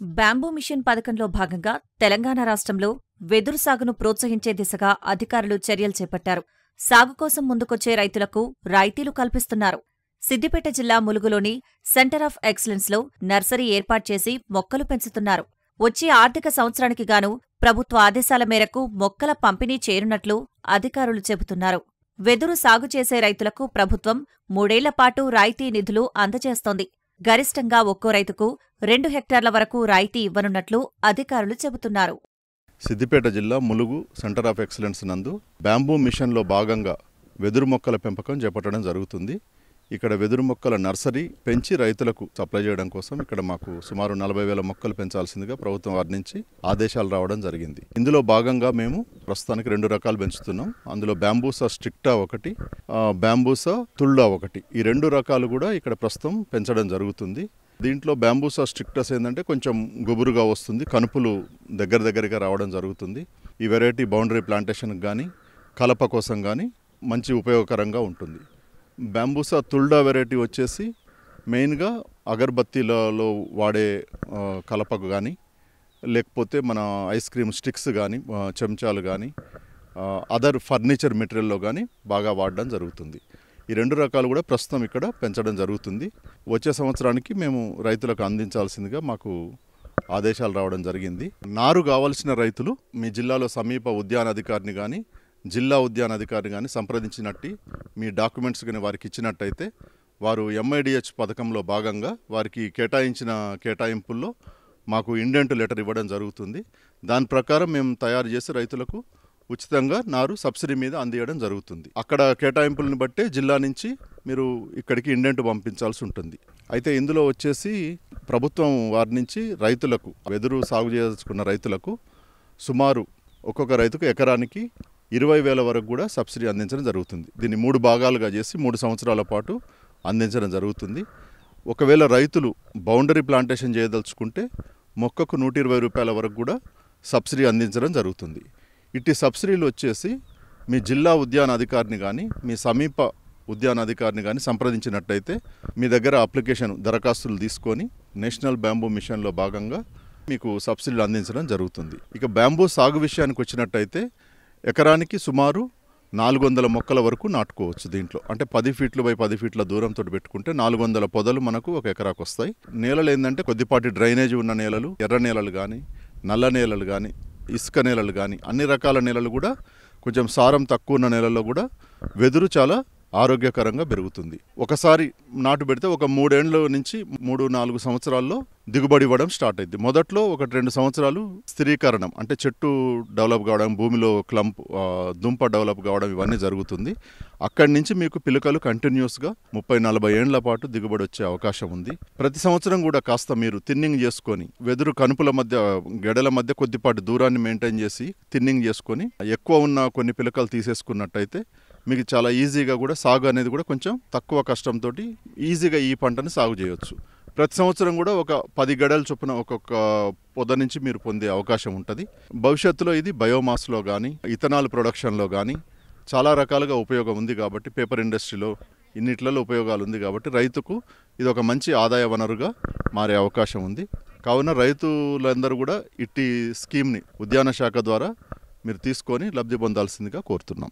Bamboo machine పథకంలో భాగంగా తెలంగాణ రాష్ట్రంలో వెదురు సాగును ప్రోత్సహించే దిశగా అధికారులు చర్యలు చేపట్టారు. సాగు కోసం ముందుకొచ్చే రైతులకు రాయితీలు కల్పిస్తున్నారు. సిద్దిపేట జిల్లా ములుగులోని సెంటర్ ఆఫ్ ఎక్సలెన్స్లో నర్సరీ ఏర్పాటు చేసి మొక్కలు పెంచుతున్నారు. వచ్చే ఆర్థిక సంవత్సరానికి గాను ప్రభుత్వ ఆదేశాల మేరకు మొక్కల పంపిణీ చేరున్నట్లు అధికారులు చెబుతున్నారు. వెదురు సాగు చేసే రైతులకు ప్రభుత్వం 3 ఏళ్ల పాటు రాయితీ నిధులు అందజేస్తోంది. గరిష్టంగా ఒక్కో రైతుకు 2 హెక్టార్ల వరకు రాయితీ ఇవ్వనున్నట్లు అధికారులు చెబుతున్నారు. సిద్దిపేట జిల్లా ములుగు సెంటర్ ఆఫ్ ఎక్సలెన్స్ నందు బ్యాంబూ మిషన్లో భాగంగా వెదురు మొక్కల పెంపకం చేపట్టడం జరుగుతుంది. ఇక్కడ వెదురు మొక్కల నర్సరీ పెంచి రైతులకు సప్లై చేయడం కోసం ఇక్కడ మాకు సుమారు 40,000 మొక్కలు పెంచాల్సిందిగా ప్రభుత్వం వారి నుంచి ఆదేశాలు రావడం జరిగింది. ఇందులో భాగంగా మేము ప్రస్తుతానికి 2 రకాలు పెంచుతున్నాం. అందులో బ్యాంబూసా స్ట్రిక్టా ఒకటి, బ్యాంబూసా తుల్డా ఒకటి. ఈ 2 రకాలు కూడా ఇక్కడ ప్రస్తుతం పెంచడం జరుగుతుంది. దీంట్లో బ్యాంబూసా స్ట్రిక్టస్ ఏంటంటే కొంచెం గుబురుగా వస్తుంది, కనుపులు దగ్గరగా రావడం జరుగుతుంది. ఈ వెరైటీ బౌండరీ ప్లాంటేషన్కి కానీ కలప కోసం కానీ మంచి ఉపయోగకరంగా ఉంటుంది. బ్యాంబూసా తుల్డా వెరైటీ వచ్చేసి మెయిన్గా అగర్బత్తీలలో వాడే కలపకు కానీ లేకపోతే మన ఐస్ క్రీమ్ స్టిక్స్ కానీ చెంచాలు కానీ అదర్ ఫర్నిచర్ మెటీరియల్లో కానీ బాగా వాడడం జరుగుతుంది. ఈ 2 రకాలు కూడా ప్రస్తుతం ఇక్కడ పెంచడం జరుగుతుంది. వచ్చే సంవత్సరానికి మేము రైతులకు అందించాల్సిందిగా మాకు ఆదేశాలు రావడం జరిగింది. నారు కావాల్సిన రైతులు మీ జిల్లాలో సమీప ఉద్యానాధికారిని కానీ జిల్లా ఉద్యానాధికారిని కానీ సంప్రదించినట్టు మీ డాక్యుమెంట్స్ కానీ వారికి ఇచ్చినట్టయితే వారు MIDH పథకంలో భాగంగా వారికి కేటాయించిన కేటాయింపుల్లో మాకు ఇండెంట్ లెటర్ ఇవ్వడం జరుగుతుంది. దాని ప్రకారం మేము తయారు చేసి రైతులకు ఉచితంగా నారు సబ్సిడీ మీద అందియడం జరుగుతుంది. అక్కడ కేటాయింపులను బట్టే జిల్లా నుంచి మీరు ఇక్కడికి ఇండెంట్ పంపించాల్సి ఉంటుంది. అయితే ఇందులో వచ్చేసి ప్రభుత్వం వారి నుంచి రైతులకు వెదురు సాగు చేసుకున్న రైతులకు సుమారు ఒక్కొక్క రైతుకు ఎకరానికి 20,000 వరకు కూడా సబ్సిడీ అందించడం జరుగుతుంది. దీన్ని 3 భాగాలుగా చేసి 3 సంవత్సరాల పాటు అందించడం జరుగుతుంది. ఒకవేళ రైతులు బౌండరీ ప్లాంటేషన్ చేయదలుచుకుంటే మొక్కకు 120 రూపాయల వరకు కూడా సబ్సిడీ అందించడం జరుగుతుంది. ఇట్టి సబ్సిడీలు వచ్చేసి మీ జిల్లా ఉద్యాన అధికారిని కానీ మీ సమీప ఉద్యాన అధికారిని కానీ సంప్రదించినట్టయితే మీ దగ్గర అప్లికేషన్ దరఖాస్తులు తీసుకొని నేషనల్ బ్యాంబూ మిషన్లో భాగంగా మీకు సబ్సిడీలు అందించడం జరుగుతుంది. ఇక బ్యాంబూ సాగు విషయానికి వచ్చినట్టయితే ఎకరానికి సుమారు 400 మొక్కల వరకు నాటుకోవచ్చు. దీంట్లో అంటే 10 ఫీట్లు బై 10 ఫీట్ల దూరంతో పెట్టుకుంటే 400 పొదలు మనకు ఒక ఎకరాకు వస్తాయి. నేలలు ఏంటంటే కొద్దిపాటి డ్రైనేజ్ ఉన్న నేలలు, ఎర్ర నేలలు కానీ నల్ల నేలలు కానీ ఇసుక నేలలు కానీ అన్ని రకాల నేలలు కూడా కొంచెం సారం తక్కువ ఉన్న నేలల్లో కూడా వెదురు చాలా ఆరోగ్యకరంగా పెరుగుతుంది. ఒకసారి నాటు పెడితే ఒక 3 ఏళ్ళ నుంచి 3-4 సంవత్సరాల్లో దిగుబడి ఇవ్వడం స్టార్ట్ అయింది. మొదట్లో 1-2 సంవత్సరాలు స్థిరీకరణం అంటే చెట్టు డెవలప్ కావడం, భూమిలో క్లంప్ దుంప డెవలప్ కావడం ఇవన్నీ జరుగుతుంది. అక్కడి నుంచి మీకు పిలకలు కంటిన్యూస్గా 30-40 ఏళ్ల పాటు దిగుబడి వచ్చే అవకాశం ఉంది. ప్రతి సంవత్సరం కూడా కాస్త మీరు థిన్నింగ్ చేసుకొని వెదురు కనుపుల మధ్య గెడల మధ్య కొద్దిపాటి దూరాన్ని మెయింటైన్ చేసి థిన్నింగ్ చేసుకొని ఎక్కువ ఉన్న కొన్ని పిలకలు తీసేసుకున్నట్టయితే మీకు చాలా ఈజీగా కూడా సాగు అనేది కూడా కొంచెం తక్కువ కష్టంతో ఈజీగా ఈ పంటని సాగు చేయవచ్చు. ప్రతి సంవత్సరం కూడా ఒక 10 గడల చొప్పున ఒక్కొక్క పొద నుంచి మీరు పొందే అవకాశం ఉంటుంది. భవిష్యత్తులో ఇది బయోమాస్లో కానీ ఇథనాల్ ప్రొడక్షన్లో కానీ చాలా రకాలుగా ఉపయోగం ఉంది కాబట్టి పేపర్ ఇండస్ట్రీలో ఇన్నిట్లలో ఉపయోగాలు ఉంది కాబట్టి రైతుకు ఇది ఒక మంచి ఆదాయ వనరుగా మారే అవకాశం ఉంది. కావున రైతులందరూ కూడా ఇట్టి స్కీమ్ని ఉద్యాన శాఖ ద్వారా మీరు తీసుకొని లబ్ధి పొందాల్సిందిగా కోరుతున్నాం.